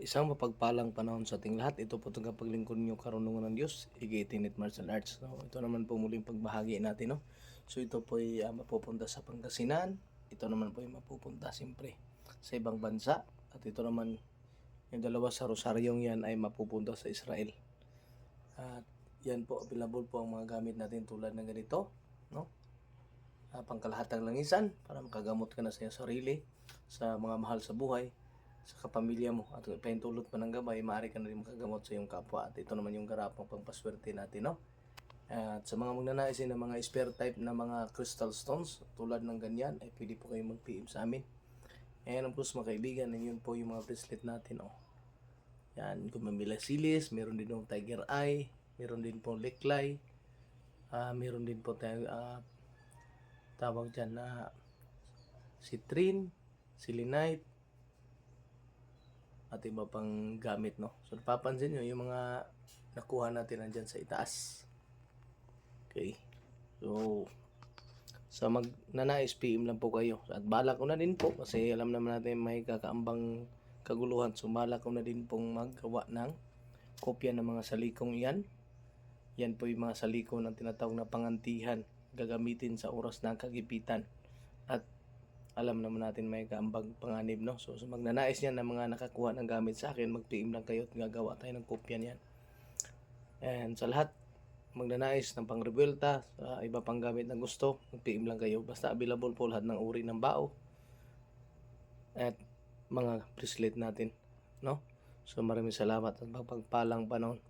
Isang mapagpalang panahon sa ating lahat. Ito po itong kapaglingkod niyo karunungan ng Diyos, Igitinit Martial Arts. No? Ito naman po muling pagbahagi natin. No? So ito po ay mapupunta sa Pangasinan. Ito naman po ay mapupunta siyempre sa ibang bansa. At ito naman, yung dalawa sa Rosaryong yan ay mapupunta sa Israel. At yan po, available po ang mga gamit natin tulad ng ganito. No? Pangkalahatang langisan para makagamot ka na sa iyong sarili, sa mga mahal sa buhay, sa kapamilya mo, at pahintulot pa ng gabay, maaari ka na rin makagamot sa iyong kapwa. At ito naman yung garapang pangpaswerte natin, no? At sa mga magnanais ng mga spare type na mga crystal stones, tulad ng ganyan, ay pwede po kayong mag-PM sa amin. Ayan ang plus mga kaibigan, yun po yung mga bracelet natin, oh. Yan, gumamila silis, meron din yung tiger eye, meron din po liklay, meron din po tayo, tawag dyan na citrine, selenite, at iba pang gamit, no? So napapansin nyo yung mga nakuha natin nandyan sa itaas. Okay, so sa magnanais, PM lang po kayo. At balak ko na din po, kasi alam naman natin may kakaambang kaguluhan, so balak ko na din pong maggawa ng kopya ng mga salikong yan. Yan po yung mga saliko ng tinatawag na pangantihan, gagamitin sa oras ng kagipitan. At alam naman natin may kaambag panganib, no? So magnanais yan ng mga nakakuha ng gamit sa akin, mag-PM lang kayo at gagawa tayo ng kopya niyan. And sa lahat magnanais ng pang-rebuelta, sa iba pang gamit na gusto, mag-PM lang kayo. Basta available po lahat ng uri ng bao at mga bracelet natin, no? So maraming salamat at magpagpalang panahon.